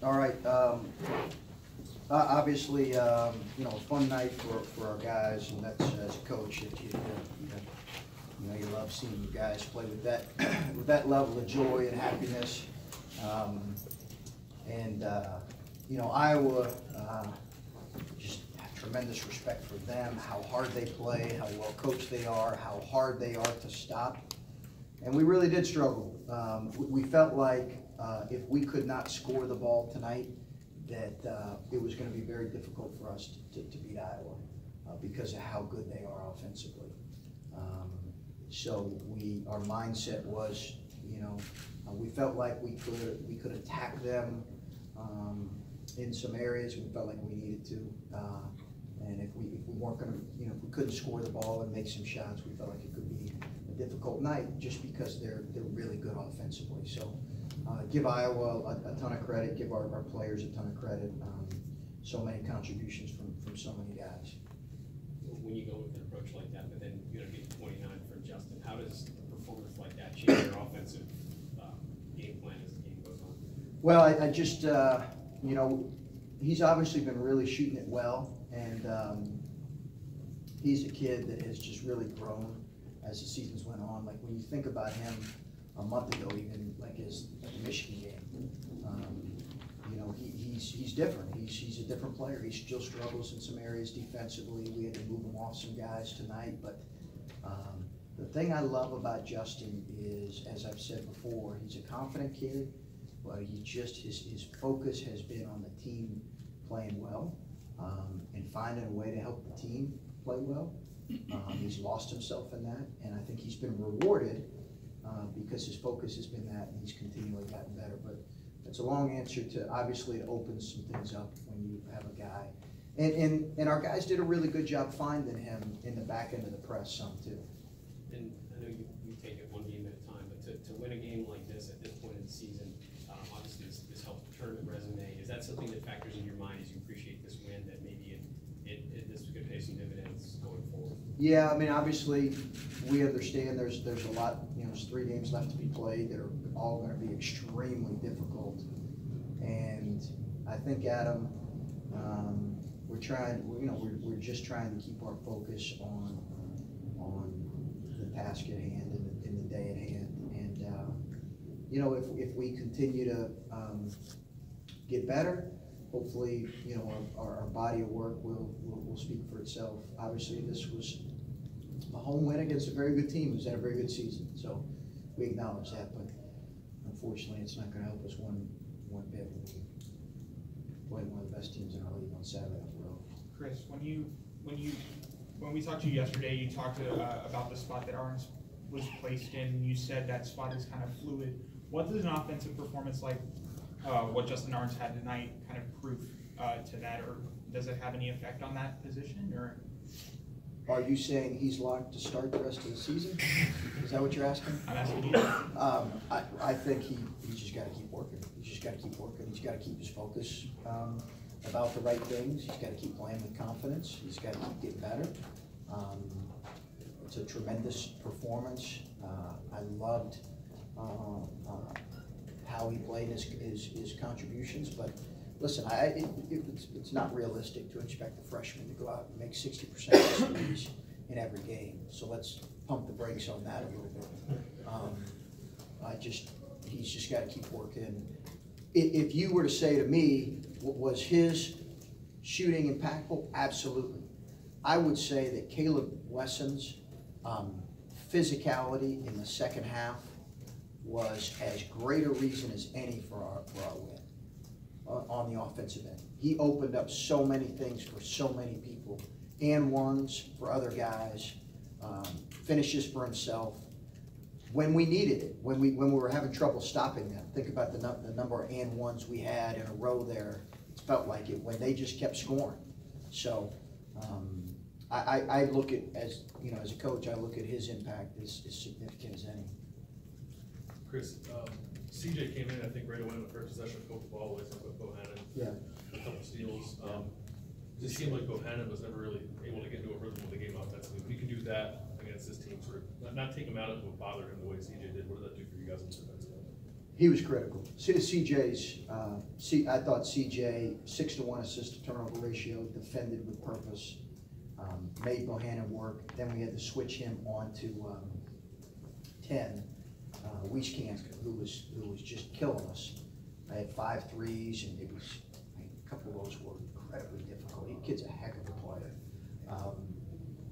All right. Obviously, a fun night for our guys, and that's as a coach. You love seeing you guys play with that with that level of joy and happiness. Iowa, just have tremendous respect for them, how hard they play, how well coached they are, how hard they are to stop. And we really did struggle. We felt like if we could not score the ball tonight, that it was going to be very difficult for us to beat Iowa because of how good they are offensively. So our mindset was, we felt like we could attack them in some areas. We felt like we needed to, and if we weren't going to, if we couldn't score the ball and make some shots, we felt like it could be a difficult night just because they're really good offensively. So give Iowa a ton of credit, give our players a ton of credit. So many contributions from so many guys. When you go with an approach like that, but then you get 29 from Justin, how does a performance like that change your offensive game plan as the game goes on? Well, I just, he's obviously been really shooting it well, and he's a kid that has just really grown as the seasons went on. Like when you think about him a month ago, even like his Michigan game, he's different. He's a different player. He still struggles in some areas defensively. We had to move him off some guys tonight, but the thing I love about Justin is, as I've said before, he's a confident kid, but his focus has been on the team playing well and finding a way to help the team play well. He's lost himself in that, and I think he's been rewarded because his focus has been that, and he's continually gotten better. But it's a long answer to obviously it opens some things up when you have a guy, and our guys did a really good job finding him in the back end of the press some too. And I know you take it one game at a time, but to win a game like this at this point in the season, obviously this helps tournament resume. Is that something that factors in your mind as you appreciate this win, that maybe this could pay some dividends going forward? Yeah, I mean, obviously we understand there's a lot, there's 3 games left to be played that are all going to be extremely difficult. And I think, Adam, we're just trying to keep our focus on the task at hand and in the day at hand. And if we continue to get better, hopefully, our body of work will speak for itself. Obviously, this was a home win against a very good team who's had a very good season. So we acknowledge that, but unfortunately, it's not going to help us one bit when we play one of the best teams in our league on Saturday on the road. Chris, when we talked to you yesterday, you talked about the spot that Arns was placed in. You said that spot is kind of fluid. What does an offensive performance like what Justin Arns had tonight kind of proof to that, or does it have any effect on that position? Or are you saying he's locked to start the rest of the season? Is that what you're asking? I'm asking you. I think he's just got to keep working. He's just got to keep working. He's got to keep his focus about the right things. He's got to keep playing with confidence. He's got to keep getting better. It's a tremendous performance. I loved how he played his contributions, but listen, it's not realistic to expect a freshman to go out and make 60% of the threes in every game. So let's pump the brakes on that a little bit. He's just got to keep working. If you were to say to me, was his shooting impactful? Absolutely. I would say that Caleb Wesson's physicality in the second half was as great a reason as any for our win on the offensive end. He opened up so many things for so many people, and ones for other guys, finishes for himself when we needed it, when we were having trouble stopping them. Think about the number of and ones we had in a row there. It felt like it when they just kept scoring. So I look at, as a coach, I look at his impact as significant as any. Chris, CJ came in, I think, right away in the first possession, caught the ball away from Bohannon. Yeah. A couple steals. It just seemed like Bohannon was never really able to get into a rhythm of the game offensively. If he can do that against this team, sort of not take him out of it, but bother him the way CJ did, what did that do for you guys on the defensive end? He was critical. I thought CJ, 6-to-1 assist to turnover ratio, defended with purpose, made Bohannon work. Then we had to switch him on to 10, Wieskamp, who was just killing us. I had 5 threes, and it was, a couple of those were incredibly difficult. The kid's a heck of a player.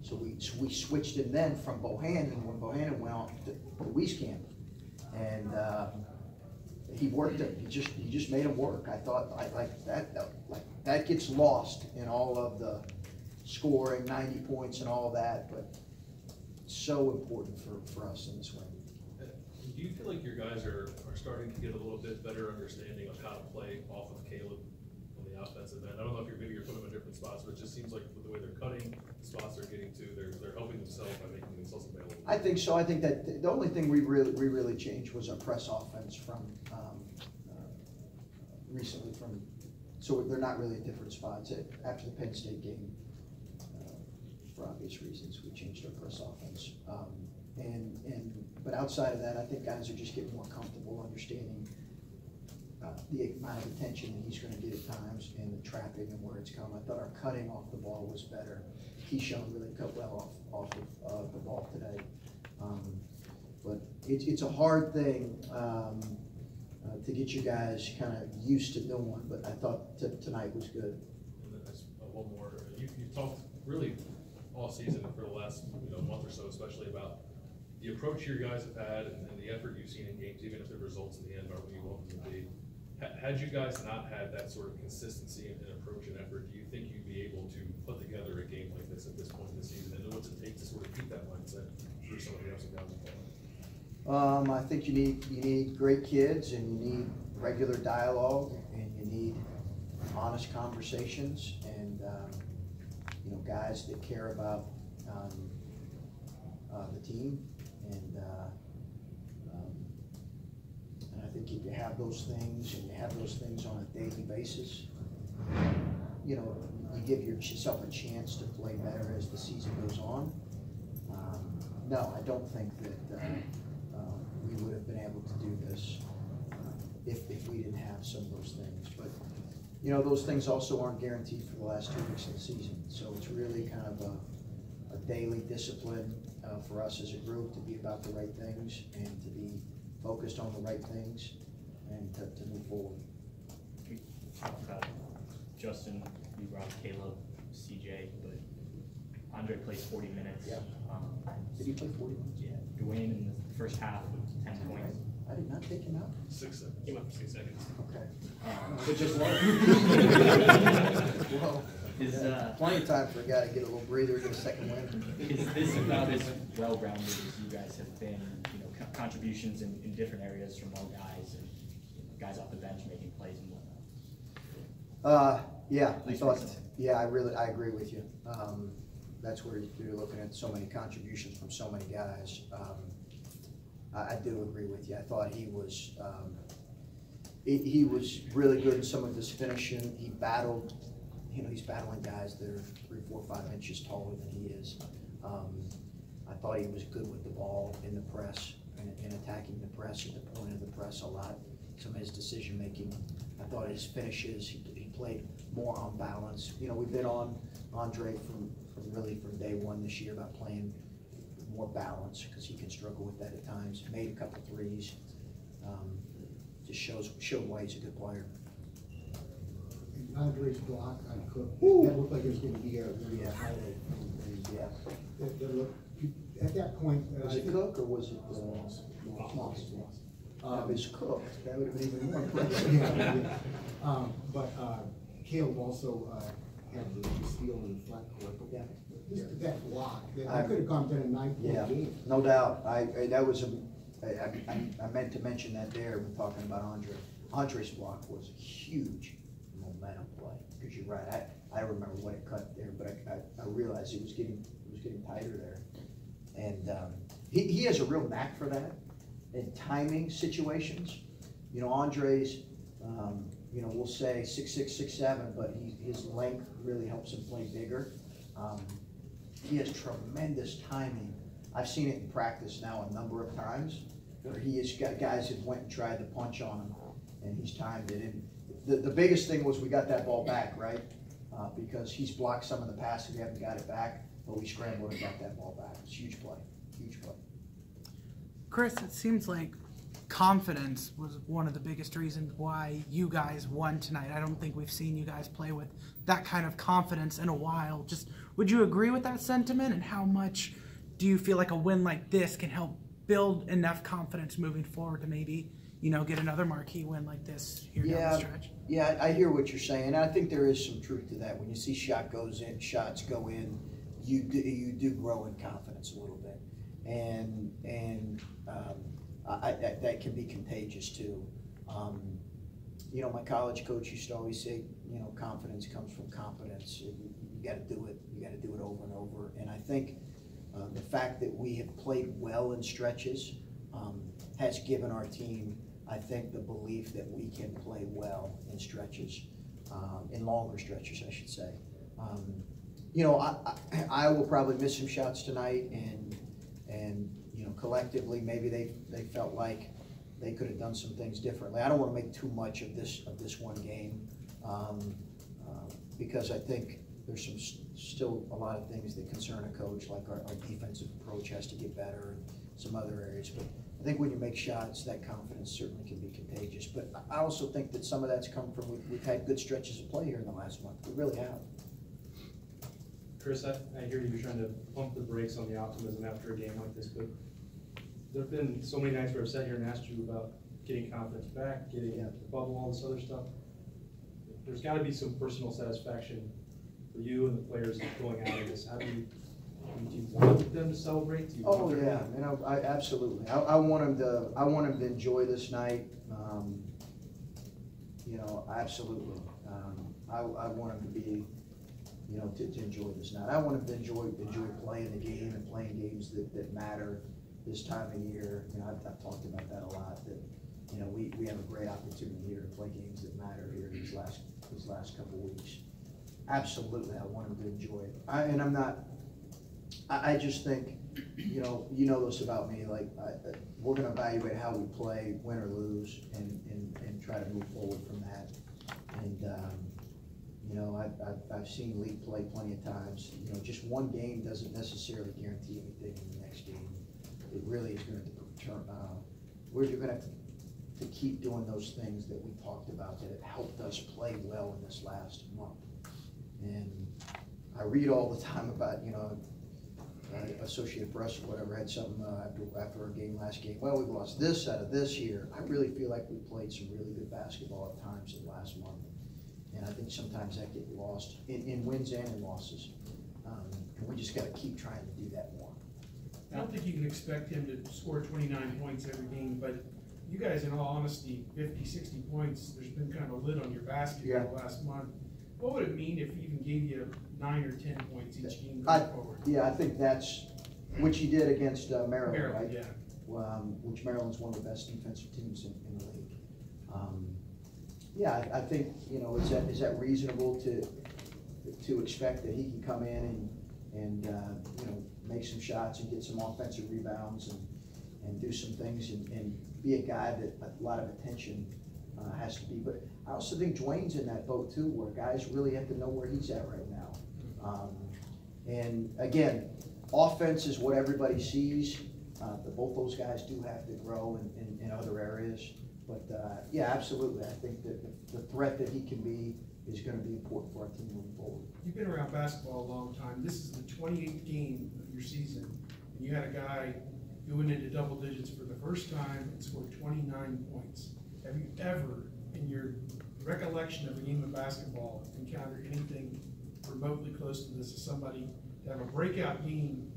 So we switched him then from Bohannon, when Bohannon went off to Wieskamp. And he worked him. He just made him work. I thought that gets lost in all of the scoring, 90 points and all that, but it's so important for us in this win. Do you feel like your guys are starting to get a little bit better understanding of how to play off of Caleb on the offensive end? I don't know if you're putting them in different spots, but it just seems like with the way they're cutting, the spots they're getting to, they're helping themselves by making themselves available. I think so. I think that the only thing we really changed was our press offense from recently so they're not really in different spots. After the Penn State game, for obvious reasons, we changed our press offense. But outside of that, I think guys are just getting more comfortable understanding the amount of attention that he's going to get at times, and the trapping and where it's come. I thought our cutting off the ball was better. Keyshawn really cut well off of the ball today. But it's a hard thing to get you guys kind of used to doing, but I thought tonight was good. And then there's one more. You talked really all season for the last month or so, especially about the approach your guys have had and the effort you've seen in games, even if the results in the end aren't what you want them to be. Had you guys not had that sort of consistency in approach and effort, do you think you'd be able to put together a game like this at this point in the season? And what's it take to sort of keep that mindset through some of the ups and downs of play? I think you need great kids, and you need regular dialogue, and you need honest conversations, and guys that care about the team, and I think if you have those things, and you have those things on a daily basis, you give yourself a chance to play better as the season goes on. No, I don't think that we would have been able to do this if we didn't have some of those things. But those things also aren't guaranteed for the last 2 weeks of the season. So it's really kind of a daily discipline for us as a group to be about the right things and to be focused on the right things and to move forward. We talked about Justin, you brought Caleb, CJ, but Andre plays 40 minutes. Yeah. Did he play 40 minutes? Yeah. Dwayne in the first half with 10 points. I did not take him out. 6 seconds. Came up for 6 seconds. Okay. But just Well, plenty of time for a guy to get a little breather, get a second win. is this about as well-rounded as you guys have been? Contributions in different areas from all guys and guys off the bench making plays and whatnot. Yeah, I thought. Yeah, I agree with you. That's where you're looking at so many contributions from so many guys. I do agree with you. I thought he was really good in some of his finishing. He battled, he's battling guys that are 3, 4, 5 inches taller than he is. I thought he was good with the ball in the press and attacking the press at the point of the press a lot. Some of his decision making. I thought his finishes, he played more on balance. We've been on Andre from day one this year about playing more balance, because he can struggle with that at times. Made a couple threes. Just showed why he's a good player. And Andre's block on Cook, that looked like it was going to be a highlight. Yeah. At that point, Was it Cook or was it Moss? It was Cook. That would have been even more impressive. Yeah. But Caleb also had the steal in the flat court. Yeah. That block, that could have gone to a 9-point game. No doubt. I meant to mention that there when talking about Andre. Andre's block was a huge momentum play, because you're right. I remember when it cut there, but I realized it was getting tighter there. And he has a real knack for that in timing situations. Andre's, we'll say 6'6", 6'7", but his length really helps him play bigger. He has tremendous timing. I've seen it in practice now a number of times, where he has got guys that went and tried to punch on him, and he's timed it. And the biggest thing was we got that ball back, right? Because he's blocked some of the passes, we haven't got it back, but we scrambled and got that ball back. It's a huge play, huge play. Chris, it seems like confidence was one of the biggest reasons why you guys won tonight. I don't think we've seen you guys play with that kind of confidence in a while. Just, would you agree with that sentiment, and how much do you feel like a win like this can help build enough confidence moving forward to maybe, you know, get another marquee win like this here down the stretch? Yeah, I hear what you're saying. I think there is some truth to that. When you see shots go in, you do grow in confidence a little bit, and that can be contagious too. You know, my college coach used to always say, you know, confidence comes from competence. You got to do it. You got to do it over and over. And I think the fact that we have played well in stretches has given our team, I think, the belief that we can play well in stretches, in longer stretches, I should say. You know, I will probably miss some shots tonight, and you know, collectively, maybe they felt like they could have done some things differently. I don't want to make too much of this one game, because I think there's still a lot of things that concern a coach, like our defensive approach has to get better, and some other areas. But I think when you make shots, that confidence certainly can be contagious. But I also think that some of that's come from we've had good stretches of play here in the last month. We really have. Chris, I hear you trying to pump the brakes on the optimism after a game like this, but there have been so many nights where I've sat here and asked you about getting confidence back, getting the bubble, all this other stuff. There's got to be some personal satisfaction for you and the players going out of this. How do you want them to celebrate? Do you want yeah, you know, I absolutely. I want them to enjoy this night. You know, absolutely. I want them to be, you know, to enjoy this night. I want them to enjoy playing the game and playing games that matter this time of year. You know, I've talked about that a lot. That, you know, we have a great opportunity here to play games that matter here these last couple of weeks. Absolutely, I want them to enjoy it. I just think, you know this about me. Like, we're going to evaluate how we play, win or lose, and try to move forward from that. And you know, I've seen league play plenty of times. You know, just one game doesn't necessarily guarantee anything in the next game. It really is going to turn. We're going to have to keep doing those things that we talked about that have helped us play well in this last month. And I read all the time about, you know, Associated Press or whatever had something after our last game. Well, we've lost this out of this year. I really feel like we played some really good basketball at times in the last month. And I think sometimes that gets lost in wins and in losses. And we just got to keep trying to do that more. I don't think you can expect him to score 29 points every game, but you guys, in all honesty, 50, 60 points, there's been kind of a lid on your basket the last month. What would it mean if he even gave you 9 or 10 points each game going forward? Yeah, I think that's, which he did against Maryland, right? Yeah. Which Maryland's one of the best defensive teams in the league. Yeah, I think, you know, is that reasonable to expect that he can come in and you know, make some shots and get some offensive rebounds and do some things and be a guy that a lot of attention has to be. But I also think Dwayne's in that boat too, where guys really have to know where he's at right now. And again, offense is what everybody sees, but both those guys do have to grow in other areas. But yeah, absolutely. I think that the threat that he can be is going to be important for our team moving forward. You've been around basketball a long time. This is the 28th game of your season, and you had a guy going into double digits for the first time and scored 29 points. Have you ever, in your recollection of a game of basketball, encountered anything remotely close to this as somebody to have a breakout game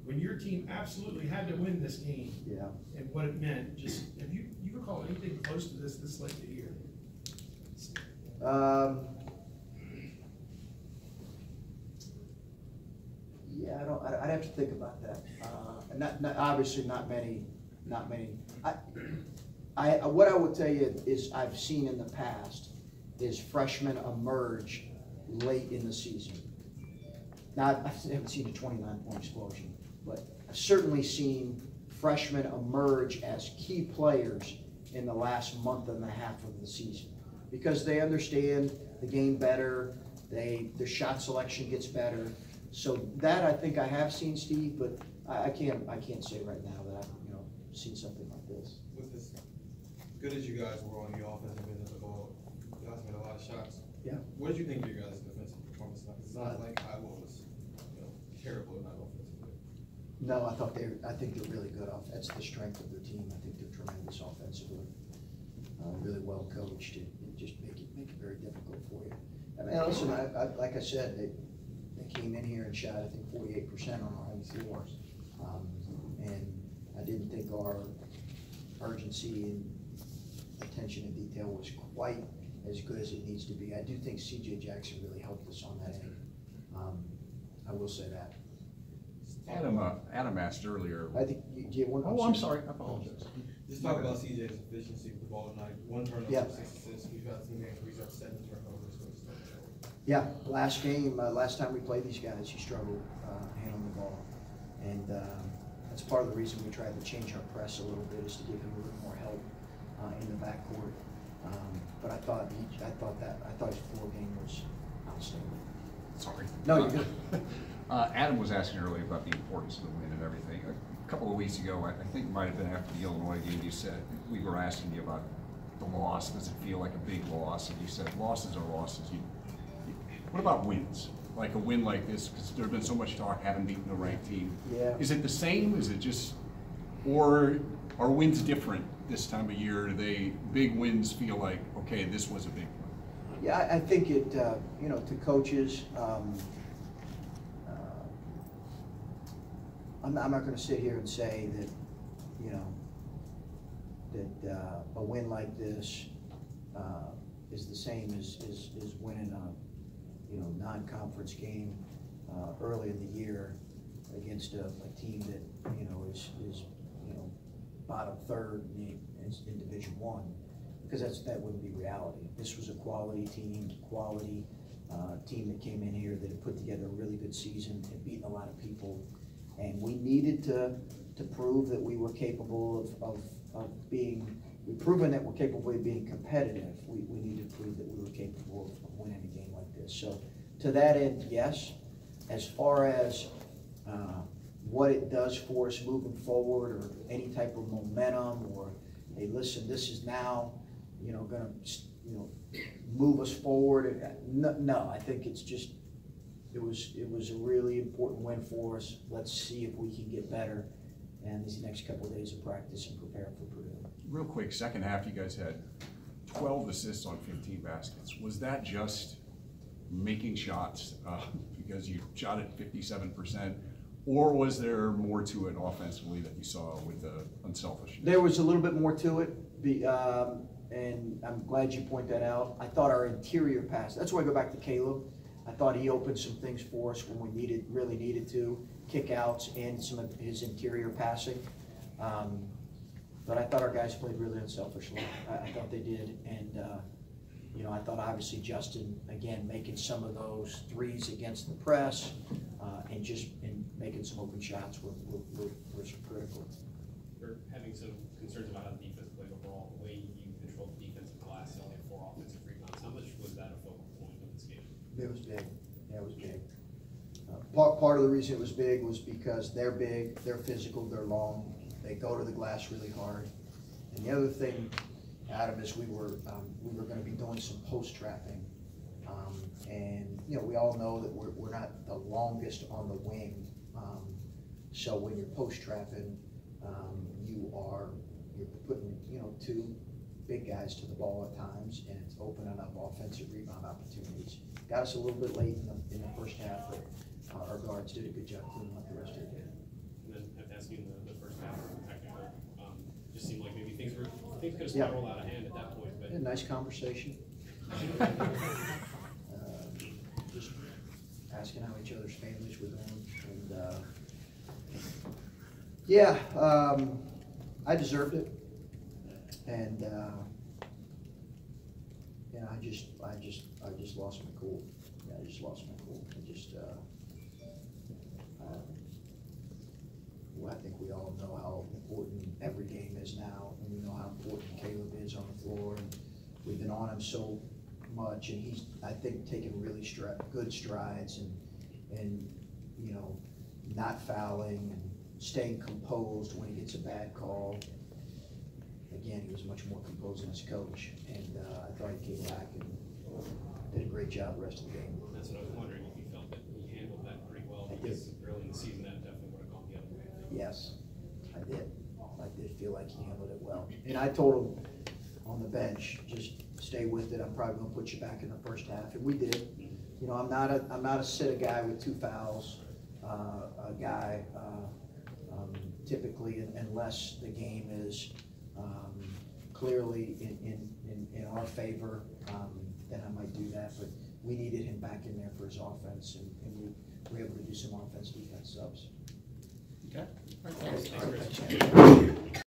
when your team absolutely had to win this game? Yeah. And what it meant. Just, have you recall anything close to this late in the year? Yeah, I'd have to think about that. Obviously not many. What I would tell you is I've seen in the past is freshmen emerge late in the season. Now, I haven't seen a 29-point explosion, but I've certainly seen freshmen emerge as key players in the last month and a half of the season, because they understand the game better, their shot selection gets better. So that I think I have seen, Steve, but I can't say right now that I've seen something like this. With as good as you guys were on the offensive end of the ball, you guys made a lot of shots. Yeah. What did you think of your guys' defensive performance tonight? It's not like Iowa was, terrible tonight offensively. No, I think they're really good off. That's the strength of their team. I think they're tremendous offensively, really well coached, and just make it very difficult for you. I mean, listen, like I said, they came in here and shot, I think, 48% on our own floors, and I didn't think our urgency and attention to detail was quite as good as it needs to be. I do think C.J. Jackson really helped us on that end. I will say that. Adam asked earlier. I think you one. Oh, I'm sorry. I apologize. Just talk about CJ's efficiency with the ball tonight. 1 turnover, Yeah. 6 assists. We've got some games where he's got 7 turnovers. Yeah, last game, last time we played these guys, he struggled handling the ball, and that's part of the reason we tried to change our press a little bit, is to give him a little more help in the backcourt. But I thought his floor game was outstanding. Sorry. No, you're good. Adam was asking earlier about the importance of the win and everything. A couple of weeks ago, I think it might have been after the Illinois game, you said, we were asking you about the loss. Does it feel like a big loss? And you said losses are losses. What about wins? Like a win like this, because there's been so much talk, haven't beaten the right team. Yeah. Is it the same? Is it just, or are wins different this time of year? Do they, big wins feel like, okay, this was a big one? Yeah, I think it, to coaches, I'm not going to sit here and say that, that a win like this is the same as winning a, non-conference game early in the year against a team that, is bottom third in Division I, because that wouldn't be reality. This was a quality team that came in here that had put together a really good season, had beaten a lot of people, and we needed to prove that we were capable of being. We've proven that we're capable of being competitive. We need to prove that we were capable of winning a game like this. So to that end, yes. As far as what it does for us moving forward, or any type of momentum, or hey, listen, this is now, going to, move us forward. No, I think it's just it was a really important win for us. Let's see if we can get better, and these next couple of days of practice and prepare for Purdue. Real quick, second half, you guys had 12 assists on 15 baskets. Was that just making shots because you shot at 57%, or was there more to it offensively that you saw with the unselfishness? There was a little bit more to it, and I'm glad you point that out. I thought our interior pass, that's why I go back to Caleb. I thought he opened some things for us when we really needed to, kick-outs and some of his interior passing. But I thought our guys played really unselfishly. I thought they did, and I thought obviously Justin, again, making some of those threes against the press, and making some open shots were critical. We're having some concerns about how the defense played overall, the way you controlled the defensive glass, only had 4 offensive rebounds. How much was that a focal point of this game? It was big. Yeah, it was big. Part of the reason it was big was because they're big, they're physical, they're long, they go to the glass really hard. And the other thing, Adam, is we were going to be doing some post trapping, and we all know that we're not the longest on the wing. So when you're post trapping, you're putting 2 big guys to the ball at times, and it's opening up offensive rebound opportunities. Got us a little bit late in the first half, but our guards did a good job cleaning up the rest of the game. And then I have to ask you in the first half, technical, just seemed like maybe things could have spiraled out of hand at that point. But yeah, nice conversation. Just asking how each other's families were doing, and I deserved it, and I just lost my cool. Yeah, I just lost my cool. I think we all know how important every game is now, and we know how important Caleb is on the floor, and we've been on him so much, and he's, I think, taking really good strides, and you know, not fouling and staying composed when he gets a bad call. Again, he was much more composed than his coach, and I thought he came back and did a great job the rest of the game. That's what I was wondering, if you felt that he handled that pretty well, because early in the season, that definitely would have gone the other way. Yes, I did. I did feel like he handled it well. And I told him on the bench, just stay with it. I'm probably gonna put you back in the first half, and we did. You know, I'm not a sit a guy with 2 fouls, a guy typically, unless the game is clearly in our favor, then I might do that. But we needed him back in there for his offense, and we were able to do some offense-defense subs. Okay. Thanks, Chris.